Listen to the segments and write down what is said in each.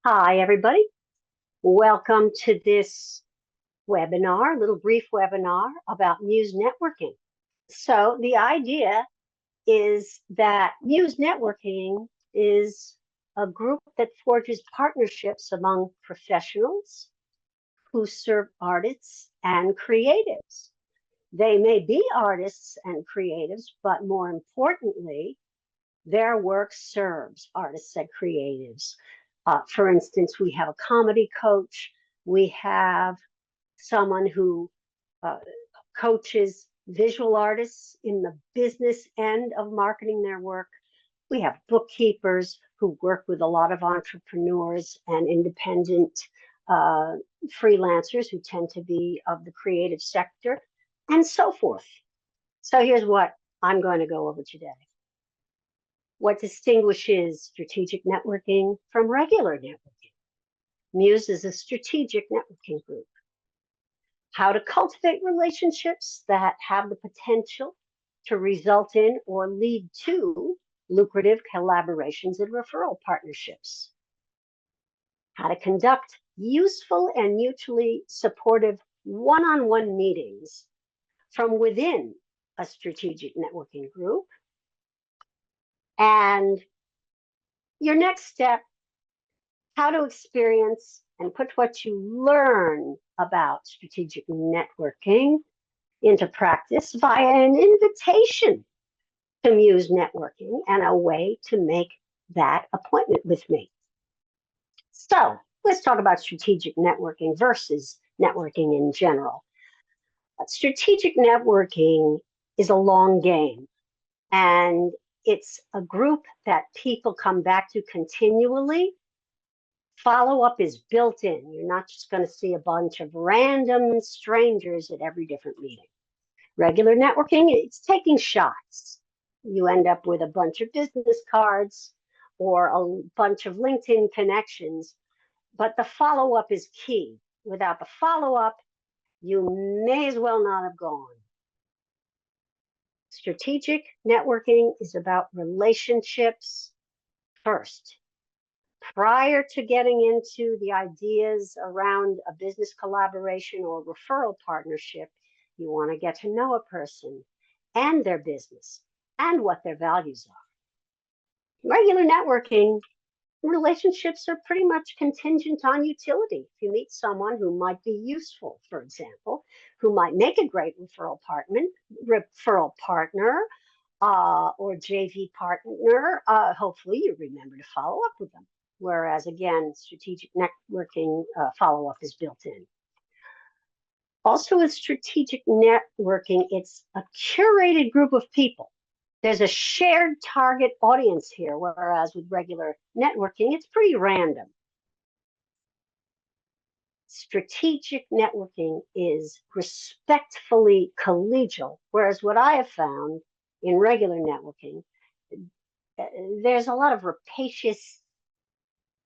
Hi, everybody. Welcome to this webinar, a little brief webinar about MUSE networking. So the idea is that MUSE networking is a group that forges partnerships among professionals who serve artists and creatives. They may be artists and creatives, but more importantly, their work serves artists and creatives. For instance, we have a comedy coach. We have someone who coaches visual artists in the business end of marketing their work. We have bookkeepers who work with a lot of entrepreneurs and independent freelancers who tend to be of the creative sector, and so forth. So here's what I'm going to go over today. What distinguishes strategic networking from regular networking? MUSE is a strategic networking group. How to cultivate relationships that have the potential to result in or lead to lucrative collaborations and referral partnerships. How to conduct useful and mutually supportive one-on-one meetings from within a strategic networking group. And your next step, how to experience and put what you learn about strategic networking into practice via an invitation to MUSE networking and a way to make that appointment with me. So let's talk about strategic networking versus networking in general. Strategic networking is a long game, and it's a group that people come back to continually. Follow-up is built in. You're not just going to see a bunch of random strangers at every different meeting. Regular networking, it's taking shots. You end up with a bunch of business cards or a bunch of LinkedIn connections, but the follow-up is key. Without the follow-up, you may as well not have gone. Strategic networking is about relationships first. Prior to getting into the ideas around a business collaboration or referral partnership, you want to get to know a person and their business and what their values are. Regular networking, relationships are pretty much contingent on utility. If you meet someone who might be useful, for example, who might make a great referral partner, or JV partner, hopefully you remember to follow up with them. Whereas again, strategic networking follow-up is built in. Also with strategic networking, it's a curated group of people. There's a shared target audience here, whereas with regular networking, it's pretty random. Strategic networking is respectfully collegial, whereas what I have found in regular networking, there's a lot of rapacious,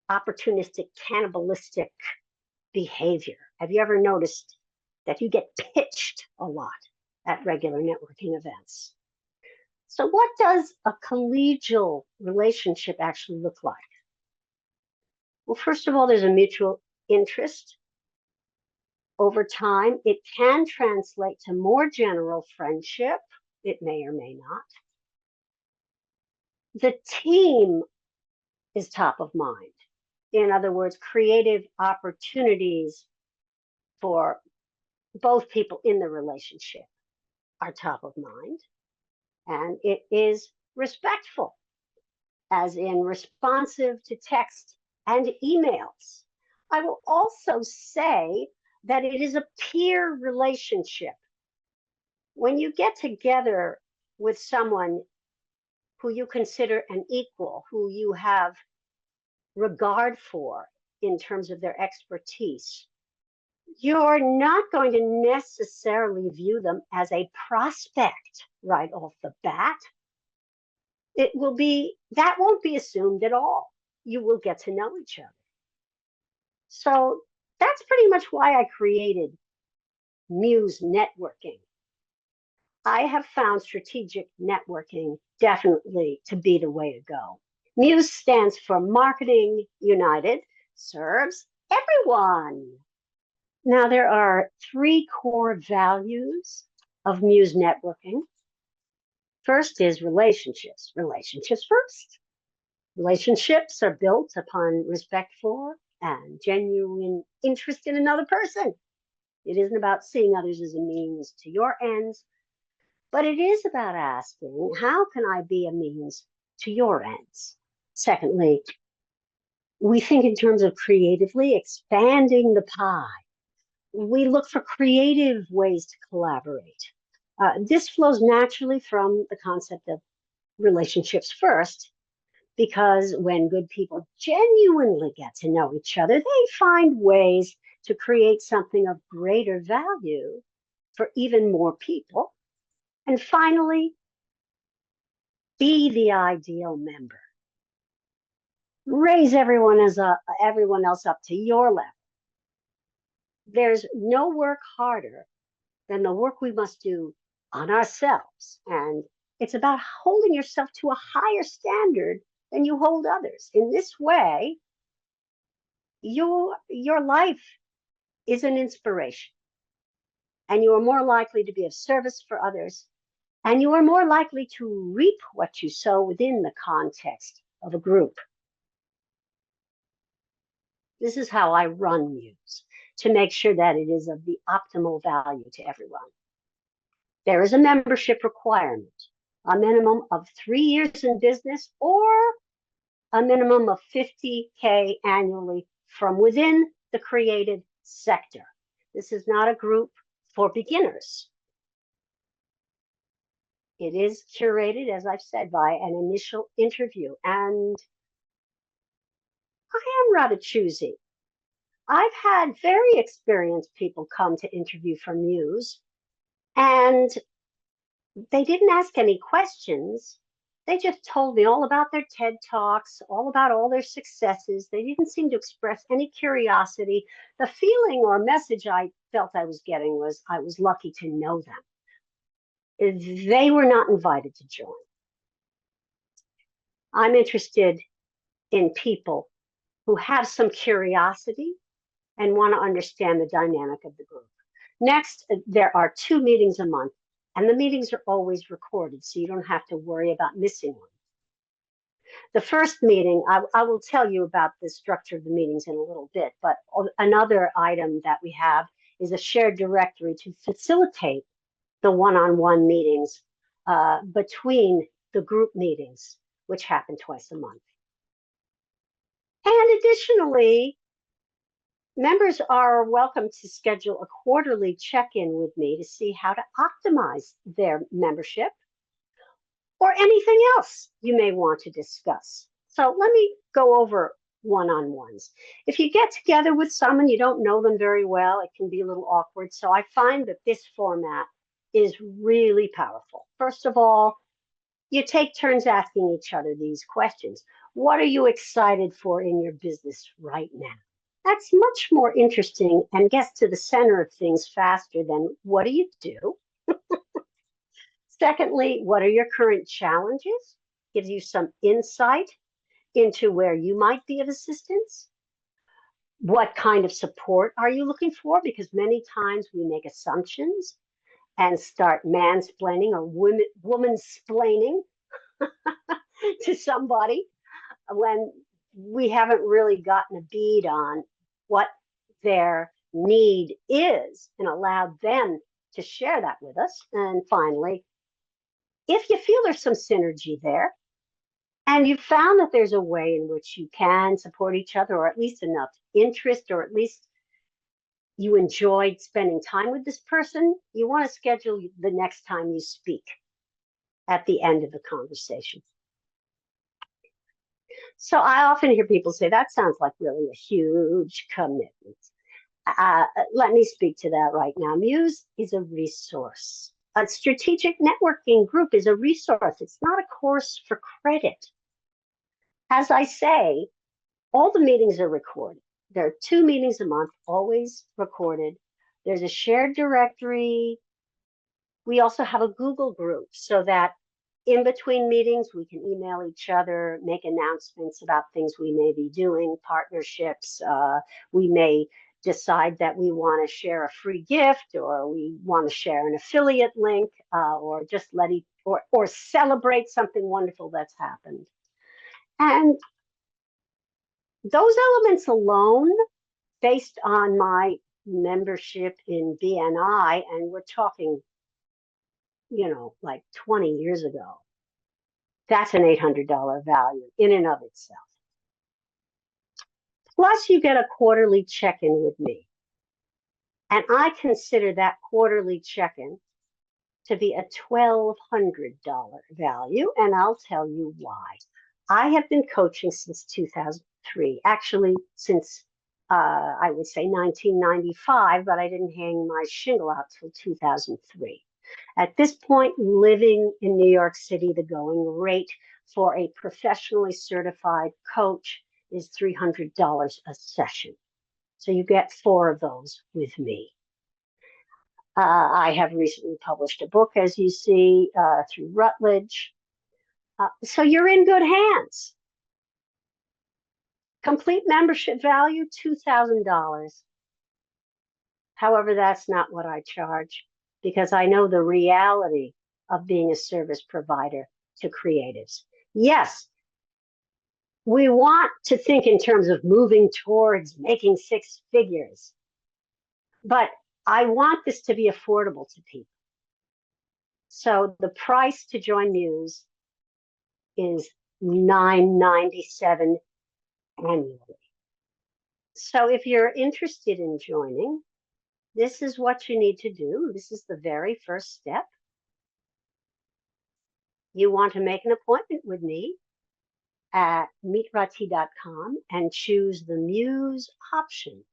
opportunistic, cannibalistic behavior. Have you ever noticed that you get pitched a lot at regular networking events? So what does a collegial relationship actually look like? Well, first of all, there's a mutual interest. Over time, it can translate to more general friendship. It may or may not. The team is top of mind. In other words, creative opportunities for both people in the relationship are top of mind. And it is respectful, as in responsive to text and emails. I will also say that it is a peer relationship. When you get together with someone who you consider an equal, who you have regard for in terms of their expertise, you're not going to necessarily view them as a prospect right off the bat. That won't be assumed at all. You will get to know each other. So that's pretty much why I created MUSE networking. I have found strategic networking definitely to be the way to go. MUSE stands for Marketing United. serves everyone. Now, there are 3 core values of MUSE networking. First is relationships. Relationships first. Relationships are built upon respect for and genuine interest in another person. It isn't about seeing others as a means to your ends, but it is about asking, how can I be a means to your ends? Secondly, we think in terms of creatively expanding the pie. We look for creative ways to collaborate. This flows naturally from the concept of relationships first, because when good people genuinely get to know each other, they find ways to create something of greater value for even more people. And finally, be the ideal member. Raise everyone else up to your level. There's no work harder than the work we must do on ourselves. And it's about holding yourself to a higher standard than you hold others. In this way, your life is an inspiration, and you are more likely to be of service for others, and you are more likely to reap what you sow within the context of a group. This is how I run MUSE, to make sure that it is of the optimal value to everyone. There is a membership requirement, a minimum of 3 years in business or a minimum of 50K annually from within the creative sector. This is not a group for beginners. It is curated, as I've said, by an initial interview, and I am rather choosy. I've had very experienced people come to interview for MUSE, and they didn't ask any questions. They just told me all about their TED Talks, all about all their successes. They didn't seem to express any curiosity. The feeling or message I felt I was getting was I was lucky to know them. They were not invited to join. I'm interested in people who have some curiosity and want to understand the dynamic of the group. Next, there are 2 meetings a month, and the meetings are always recorded, so you don't have to worry about missing one. The first meeting, I will tell you about the structure of the meetings in a little bit, but another item that we have is a shared directory to facilitate the one-on-one meetings between the group meetings, which happen twice a month. And additionally, members are welcome to schedule a quarterly check-in with me to see how to optimize their membership or anything else you may want to discuss. So let me go over one-on-ones. If you get together with someone, you don't know them very well, it can be a little awkward. So I find that this format is really powerful. First of all, you take turns asking each other these questions. What are you excited for in your business right now? That's much more interesting and gets to the center of things faster than what do you do? Secondly, what are your current challenges? Gives you some insight into where you might be of assistance. What kind of support are you looking for? Because many times we make assumptions and start mansplaining or woman-splaining to somebody when we haven't really gotten a bead on what their need is and allowed them to share that with us. And finally, if you feel there's some synergy there and you found that there's a way in which you can support each other, or at least enough interest, or at least you enjoyed spending time with this person, you want to schedule the next time you speak at the end of the conversation. So I often hear people say, that sounds like really a huge commitment. Let me speak to that right now. MUSE is a resource. A strategic networking group is a resource. It's not a course for credit. As I say, all the meetings are recorded. There are 2 meetings a month, always recorded. There's a shared directory. We also have a Google group so that In between meetings, we can email each other, make announcements about things we may be doing, partnerships. We may decide that we want to share a free gift, or we want to share an affiliate link, or just or celebrate something wonderful that's happened. And those elements alone, based on my membership in BNI, and we're talking, like 20 years ago, that's an $800 value in and of itself. Plus, you get a quarterly check-in with me. And I consider that quarterly check-in to be a $1,200 value, and I'll tell you why. I have been coaching since 2003, actually since I would say 1995, but I didn't hang my shingle out till 2003. At this point, living in New York City, the going rate for a professionally certified coach is $300 a session. So you get 4 of those with me. I have recently published a book, as you see, through Routledge. So you're in good hands. Complete membership value, $2,000. However, that's not what I charge, because I know the reality of being a service provider to creatives. Yes, we want to think in terms of moving towards making 6 figures, but I want this to be affordable to people. So the price to join MUSE is $997 annually. So if you're interested in joining, this is what you need to do. This is the very first step. You want to make an appointment with me at meetrahti.com and choose the MUSE option.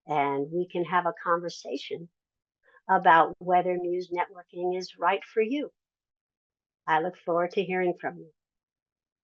And we can have a conversation about whether MUSE networking is right for you. I look forward to hearing from you.